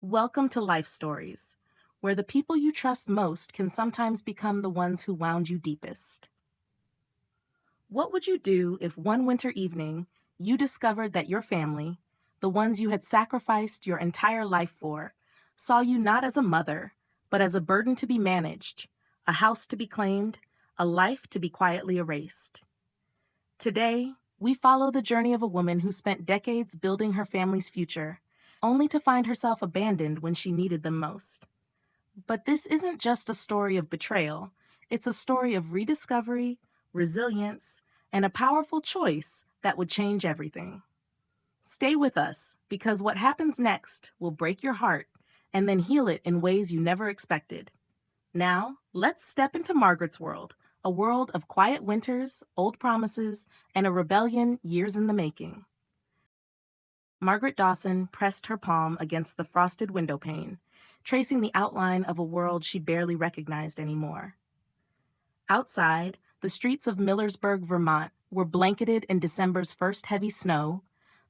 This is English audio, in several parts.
Welcome to Life Stories, where the people you trust most can sometimes become the ones who wound you deepest. What would you do if one winter evening you discovered that your family, the ones you had sacrificed your entire life for, saw you not as a mother, but as a burden to be managed, a house to be claimed, a life to be quietly erased? Today, we follow the journey of a woman who spent decades building her family's future, only to find herself abandoned when she needed them most. But this isn't just a story of betrayal, it's a story of rediscovery, resilience, and a powerful choice that would change everything. Stay with us, because what happens next will break your heart and then heal it in ways you never expected. Now, let's step into Margaret's world, a world of quiet winters, old promises, and a rebellion years in the making. Margaret Dawson pressed her palm against the frosted windowpane, tracing the outline of a world she barely recognized anymore. Outside, the streets of Millersburg, Vermont, were blanketed in December's first heavy snow,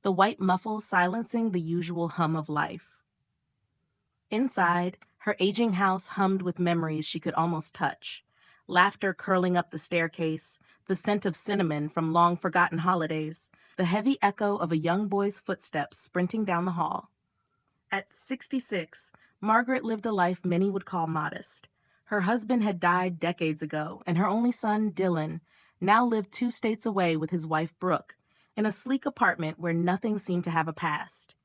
the white muffle silencing the usual hum of life. Inside, her aging house hummed with memories she could almost touch, laughter curling up the staircase, the scent of cinnamon from long-forgotten holidays, the heavy echo of a young boy's footsteps sprinting down the hall. At 66, Margaret lived a life many would call modest. Her husband had died decades ago, and her only son, Dylan, now lived 2 states away with his wife, Brooke, in a sleek apartment where nothing seemed to have a past.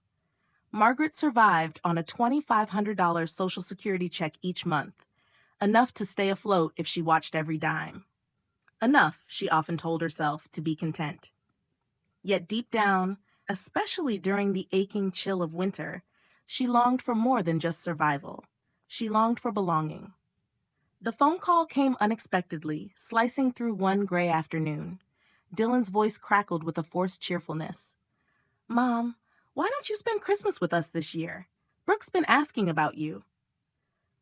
Margaret survived on a $2,500 Social Security check each month, enough to stay afloat if she watched every dime. Enough, she often told herself, to be content. Yet deep down, especially during the aching chill of winter, she longed for more than just survival. She longed for belonging. The phone call came unexpectedly, slicing through one gray afternoon. Dylan's voice crackled with a forced cheerfulness. "Mom, why don't you spend Christmas with us this year? Brooke's been asking about you."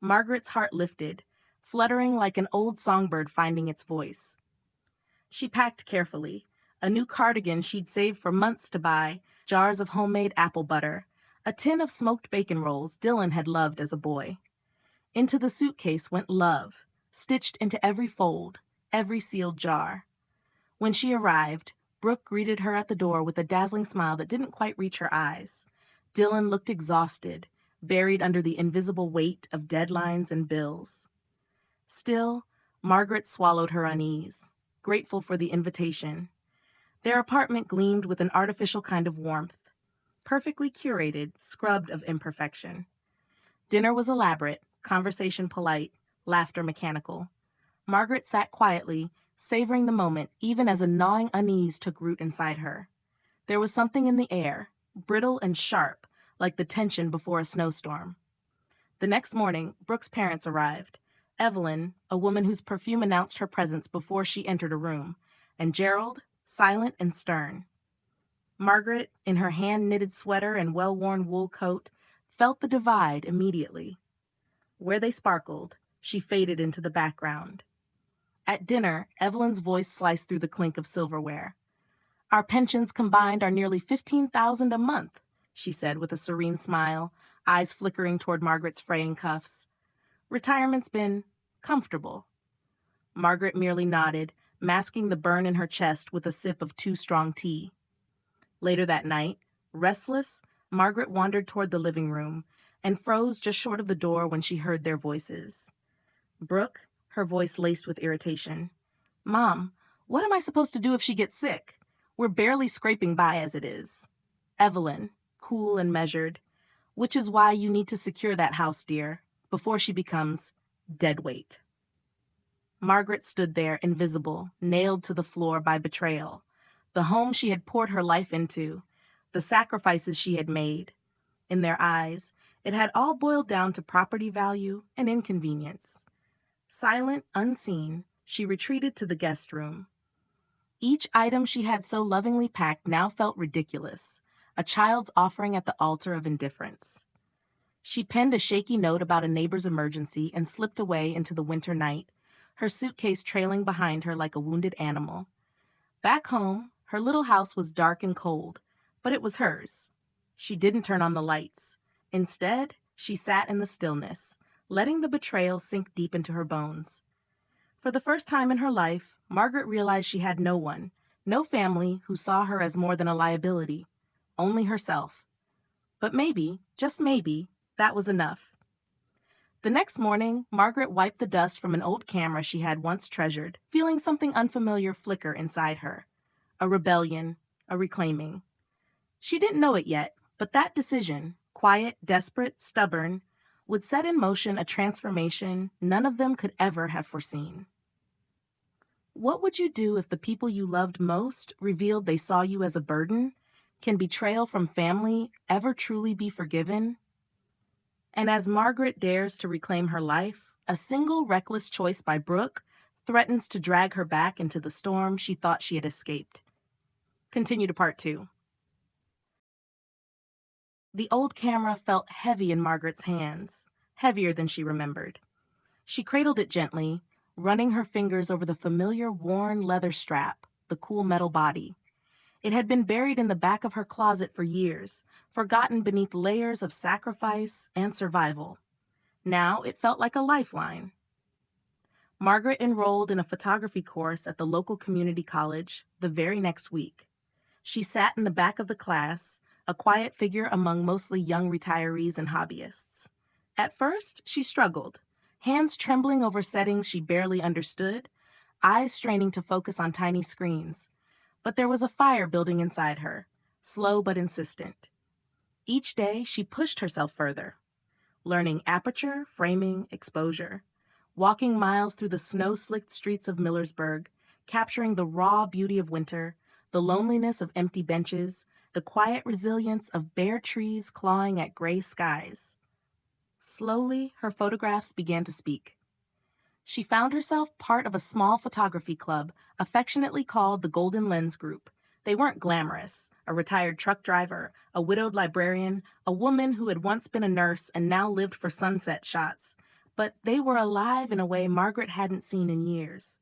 Margaret's heart lifted, fluttering like an old songbird finding its voice. She packed carefully, a new cardigan she'd saved for months to buy, jars of homemade apple butter, a tin of smoked bacon rolls Dylan had loved as a boy. Into the suitcase went love, stitched into every fold, every sealed jar. When she arrived, Brooke greeted her at the door with a dazzling smile that didn't quite reach her eyes. Dylan looked exhausted, buried under the invisible weight of deadlines and bills. Still, Margaret swallowed her unease, grateful for the invitation. Their apartment gleamed with an artificial kind of warmth, perfectly curated, scrubbed of imperfection. Dinner was elaborate, conversation polite, laughter mechanical. Margaret sat quietly, savoring the moment even as a gnawing unease took root inside her. There was something in the air, brittle and sharp, like the tension before a snowstorm. The next morning, Brooke's parents arrived. Evelyn, a woman whose perfume announced her presence before she entered a room, and Gerald, silent and stern. Margaret, in her hand-knitted sweater and well-worn wool coat, felt the divide immediately. Where they sparkled, she faded into the background. At dinner, Evelyn's voice sliced through the clink of silverware. "Our pensions combined are nearly $15,000 a month," she said with a serene smile, eyes flickering toward Margaret's fraying cuffs. "Retirement's been comfortable." Margaret merely nodded, masking the burn in her chest with a sip of too strong tea. Later that night, restless, Margaret wandered toward the living room and froze just short of the door when she heard their voices. Brooke, her voice laced with irritation. "Mom, what am I supposed to do if she gets sick? We're barely scraping by as it is." Evelyn, cool and measured. "Which is why you need to secure that house, dear, before she becomes dead weight." Margaret stood there, invisible, nailed to the floor by betrayal. The home she had poured her life into, the sacrifices she had made. In their eyes, it had all boiled down to property value and inconvenience. Silent, unseen, she retreated to the guest room. Each item she had so lovingly packed now felt ridiculous, a child's offering at the altar of indifference. She penned a shaky note about a neighbor's emergency and slipped away into the winter night, her suitcase trailing behind her like a wounded animal. Back home, her little house was dark and cold, but it was hers. She didn't turn on the lights. Instead, She sat in the stillness, letting the betrayal sink deep into her bones. For the first time in her life, Margaret realized she had no one, no family who saw her as more than a liability, only herself. But maybe, just maybe, that was enough. The next morning, Margaret wiped the dust from an old camera she had once treasured, feeling something unfamiliar flicker inside her. A rebellion, a reclaiming. She didn't know it yet, but that decision, quiet, desperate, stubborn, would set in motion a transformation none of them could ever have foreseen. What would you do if the people you loved most revealed they saw you as a burden? Can betrayal from family ever truly be forgiven? And as Margaret dares to reclaim her life, a single reckless choice by Brooke threatens to drag her back into the storm she thought she had escaped. Continue to part 2. The old camera felt heavy in Margaret's hands, heavier than she remembered. She cradled it gently, running her fingers over the familiar worn leather strap, the cool metal body. It had been buried in the back of her closet for years, forgotten beneath layers of sacrifice and survival. Now it felt like a lifeline. Margaret enrolled in a photography course at the local community college the very next week. She sat in the back of the class, a quiet figure among mostly young retirees and hobbyists. At first, she struggled, hands trembling over settings she barely understood, eyes straining to focus on tiny screens. But there was a fire building inside her, slow but insistent. Each day, she pushed herself further, learning aperture, framing, exposure, walking miles through the snow-slicked streets of Millersburg, capturing the raw beauty of winter, the loneliness of empty benches, the quiet resilience of bare trees clawing at gray skies. Slowly, her photographs began to speak. She found herself part of a small photography club, affectionately called the Golden Lens Group. They weren't glamorous: a retired truck driver, a widowed librarian, a woman who had once been a nurse and now lived for sunset shots. But they were alive in a way Margaret hadn't seen in years.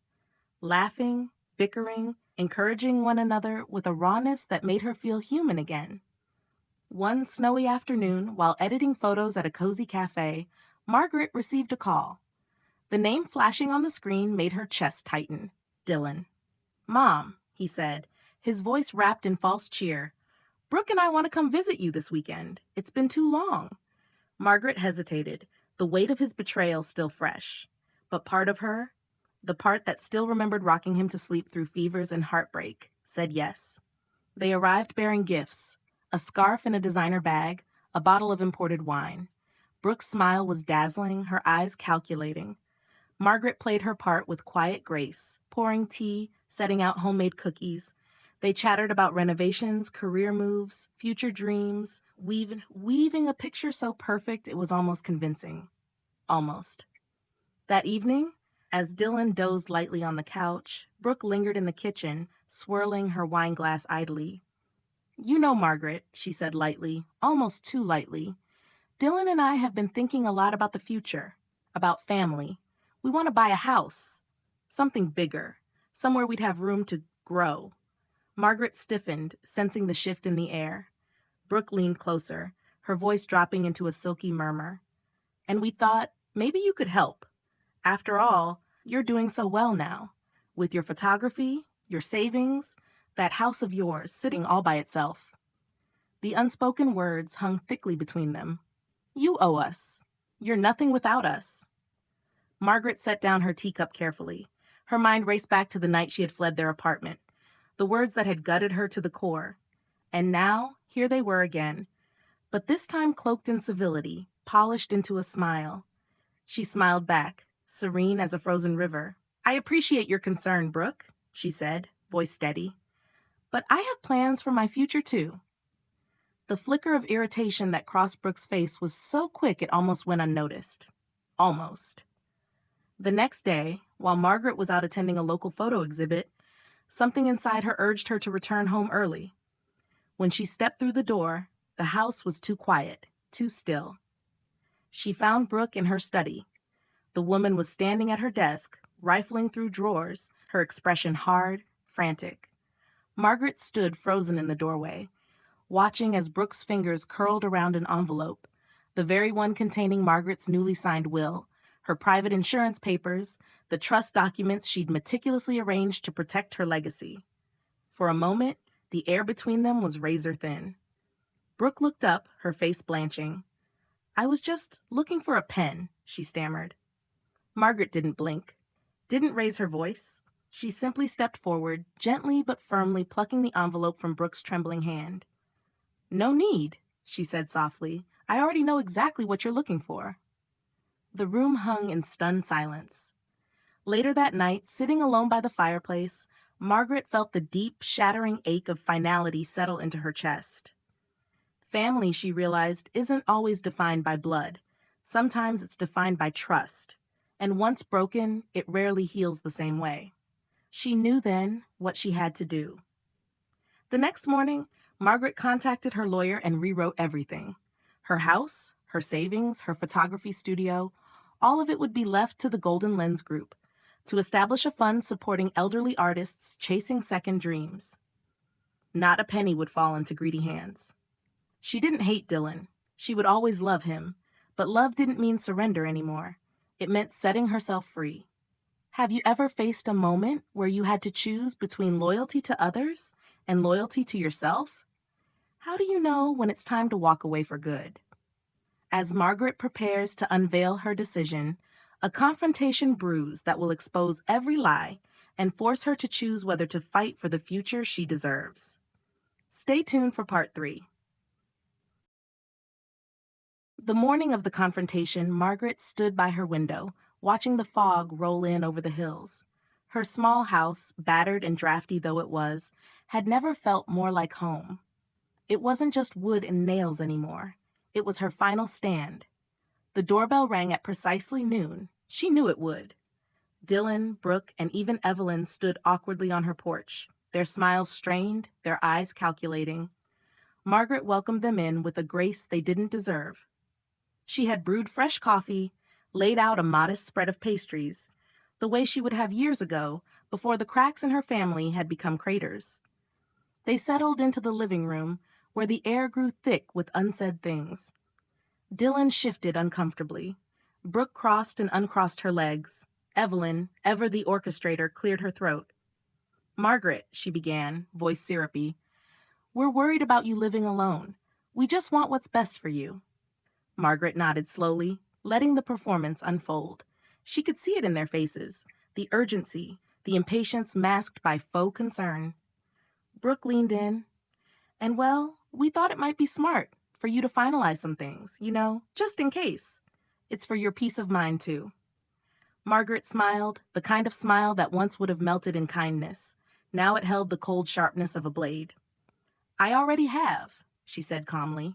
Laughing, bickering, encouraging one another with a rawness that made her feel human again. One snowy afternoon, while editing photos at a cozy cafe, Margaret received a call. The name flashing on the screen made her chest tighten. Dylan. "Mom," he said, his voice wrapped in false cheer. "Brooke and I want to come visit you this weekend. It's been too long." Margaret hesitated, the weight of his betrayal still fresh. But part of her, the part that still remembered rocking him to sleep through fevers and heartbreak, said yes. They arrived bearing gifts, a scarf in a designer bag, a bottle of imported wine. Brooke's smile was dazzling, her eyes calculating. Margaret played her part with quiet grace, pouring tea, setting out homemade cookies. They chattered about renovations, career moves, future dreams, weaving a picture so perfect it was almost convincing. Almost. That evening, as Dylan dozed lightly on the couch, Brooke lingered in the kitchen, swirling her wine glass idly. "You know, Margaret," she said lightly, almost too lightly, "Dylan and I have been thinking a lot about the future, about family. We want to buy a house, something bigger, somewhere we'd have room to grow." Margaret stiffened, sensing the shift in the air. Brooke leaned closer, her voice dropping into a silky murmur. "And we thought, maybe you could help. After all, you're doing so well now. With your photography, your savings, that house of yours sitting all by itself." The unspoken words hung thickly between them. "You owe us. You're nothing without us." Margaret set down her teacup carefully. Her mind raced back to the night she had fled their apartment, the words that had gutted her to the core. And now, here they were again, but this time cloaked in civility, polished into a smile. She smiled back, serene as a frozen river. "I appreciate your concern, Brooke," she said, voice steady. "But I have plans for my future, too." The flicker of irritation that crossed Brooke's face was so quick it almost went unnoticed. Almost. The next day, while Margaret was out attending a local photo exhibit, something inside her urged her to return home early. When she stepped through the door, the house was too quiet, too still. She found Brooke in her study. The woman was standing at her desk, rifling through drawers, her expression hard, frantic. Margaret stood frozen in the doorway, watching as Brooke's fingers curled around an envelope, the very one containing Margaret's newly signed will, her private insurance papers, the trust documents she'd meticulously arranged to protect her legacy. For a moment, the air between them was razor thin. Brooke looked up, her face blanching. "I was just looking for a pen," she stammered. Margaret didn't blink, didn't raise her voice. She simply stepped forward, gently but firmly plucking the envelope from Brooke's trembling hand. "No need," she said softly. "I already know exactly what you're looking for." The room hung in stunned silence. Later that night, sitting alone by the fireplace, Margaret felt the deep, shattering ache of finality settle into her chest. Family, she realized, isn't always defined by blood. Sometimes it's defined by trust. And once broken, it rarely heals the same way. She knew then what she had to do. The next morning, Margaret contacted her lawyer and rewrote everything. Her house, her savings, her photography studio, all of it would be left to the Golden Lens Group to establish a fund supporting elderly artists chasing second dreams. Not a penny would fall into greedy hands. She didn't hate Dylan. She would always love him. But love didn't mean surrender anymore. It meant setting herself free. Have you ever faced a moment where you had to choose between loyalty to others and loyalty to yourself? How do you know when it's time to walk away for good? As Margaret prepares to unveil her decision, a confrontation brews that will expose every lie and force her to choose whether to fight for the future she deserves. Stay tuned for part 3. The morning of the confrontation, Margaret stood by her window, watching the fog roll in over the hills. Her small house, battered and drafty though it was, had never felt more like home. It wasn't just wood and nails anymore. It was her final stand. The doorbell rang at precisely noon. She knew it would. Dylan, Brooke, and even Evelyn stood awkwardly on her porch, their smiles strained, their eyes calculating. Margaret welcomed them in with a grace they didn't deserve. She had brewed fresh coffee, laid out a modest spread of pastries, the way she would have years ago, before the cracks in her family had become craters. They settled into the living room, where the air grew thick with unsaid things. Dylan shifted uncomfortably. Brooke crossed and uncrossed her legs. Evelyn, ever the orchestrator, cleared her throat. "Margaret," she began, voice syrupy, "we're worried about you living alone. We just want what's best for you." Margaret nodded slowly, letting the performance unfold. She could see it in their faces, the urgency, the impatience masked by faux concern. Brooke leaned in. "And well, we thought it might be smart for you to finalize some things, just in case. It's for your peace of mind, too." Margaret smiled, the kind of smile that once would have melted in kindness. Now it held the cold sharpness of a blade. "I already have," she said calmly.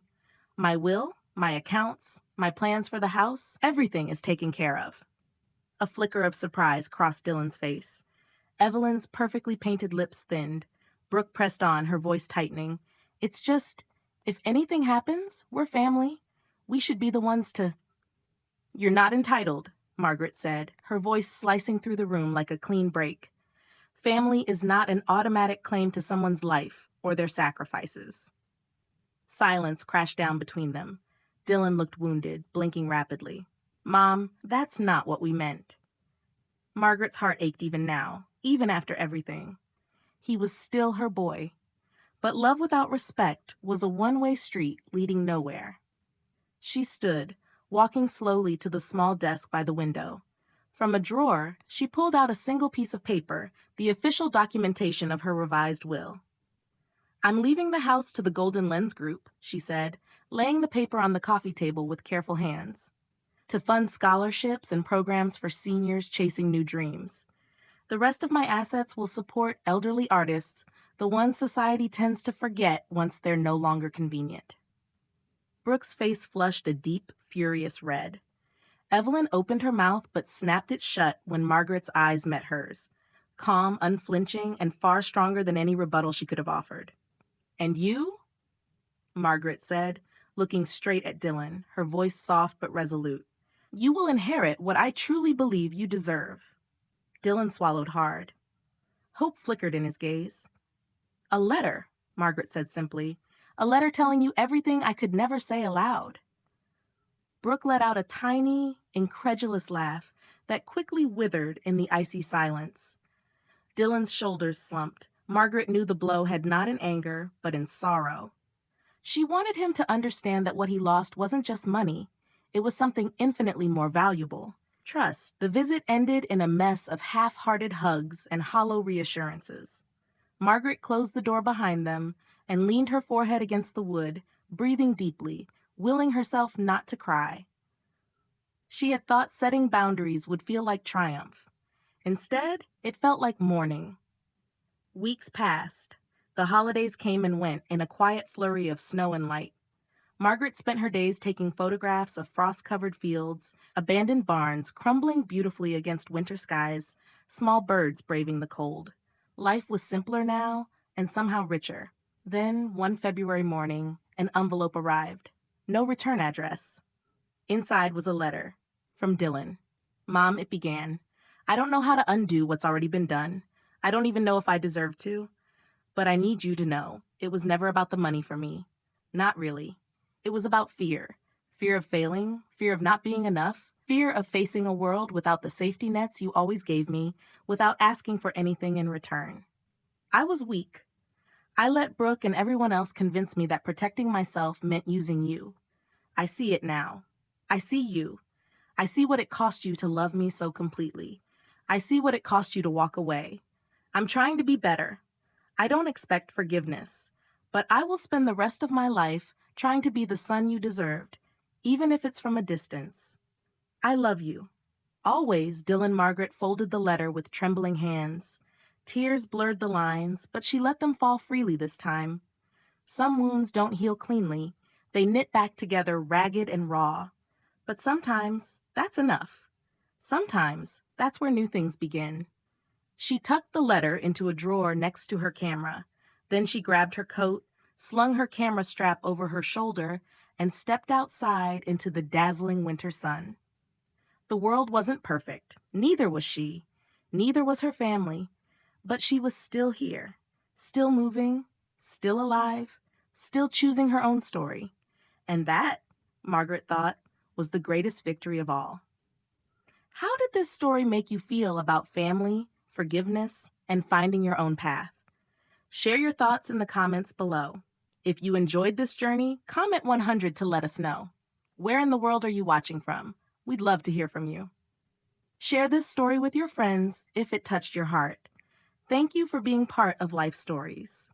"My will, my accounts, my plans for the house, everything is taken care of." A flicker of surprise crossed Dylan's face. Evelyn's perfectly painted lips thinned. Brooke pressed on, her voice tightening. "It's just, if anything happens, we're family. We should be the ones to—" "You're not entitled," Margaret said, her voice slicing through the room like a clean break. "Family is not an automatic claim to someone's life or their sacrifices." Silence crashed down between them. Dylan looked wounded, blinking rapidly. "Mom, that's not what we meant." Margaret's heart ached even now, even after everything. He was still her boy. But love without respect was a one-way street leading nowhere. She stood, walking slowly to the small desk by the window. From a drawer, she pulled out a single piece of paper, the official documentation of her revised will. "I'm leaving the house to the Golden Lens Group," she said, laying the paper on the coffee table with careful hands, "to fund scholarships and programs for seniors chasing new dreams. The rest of my assets will support elderly artists, the ones society tends to forget once they're no longer convenient." Brooke's face flushed a deep, furious red. Evelyn opened her mouth but snapped it shut when Margaret's eyes met hers, calm, unflinching, and far stronger than any rebuttal she could have offered. "And you?" Margaret said, looking straight at Dylan, her voice soft but resolute. "You will inherit what I truly believe you deserve." Dylan swallowed hard. Hope flickered in his gaze. "A letter," Margaret said simply. "A letter telling you everything I could never say aloud." Brooke let out a tiny, incredulous laugh that quickly withered in the icy silence. Dylan's shoulders slumped. Margaret knew the blow had not in anger, but in sorrow. She wanted him to understand that what he lost wasn't just money. It was something infinitely more valuable. Trust. The visit ended in a mess of half-hearted hugs and hollow reassurances. Margaret closed the door behind them and leaned her forehead against the wood, breathing deeply, willing herself not to cry. She had thought setting boundaries would feel like triumph. Instead, it felt like mourning. Weeks passed. The holidays came and went in a quiet flurry of snow and light. Margaret spent her days taking photographs of frost-covered fields, abandoned barns crumbling beautifully against winter skies, small birds braving the cold. Life was simpler now, and somehow richer. Then, one February morning, an envelope arrived. No return address. Inside was a letter. From Dylan. Mom, it began. I don't know how to undo what's already been done. I don't even know if I deserve to. But I need you to know, it was never about the money for me. Not really. It was about fear. Fear of failing, fear of not being enough, fear of facing a world without the safety nets you always gave me, without asking for anything in return. I was weak. I let Brooke and everyone else convince me that protecting myself meant using you. I see it now. I see you. I see what it cost you to love me so completely. I see what it cost you to walk away. I'm trying to be better. I don't expect forgiveness, but I will spend the rest of my life trying to be the son you deserved, even if it's from a distance. I love you. Always, Dylan Margaret folded the letter with trembling hands. Tears blurred the lines, but she let them fall freely this time. Some wounds don't heal cleanly. They knit back together ragged and raw. But sometimes, that's enough. Sometimes, that's where new things begin. She tucked the letter into a drawer next to her camera. Then she grabbed her coat, slung her camera strap over her shoulder, and stepped outside into the dazzling winter sun. The world wasn't perfect. Neither was she. Neither was her family. But she was still here, still moving, still alive, still choosing her own story. And that, Margaret thought, was the greatest victory of all. How did this story make you feel about family, forgiveness, and finding your own path? Share your thoughts in the comments below. If you enjoyed this journey, comment 100 to let us know. Where in the world are you watching from? We'd love to hear from you. Share this story with your friends if it touched your heart. Thank you for being part of Life Stories.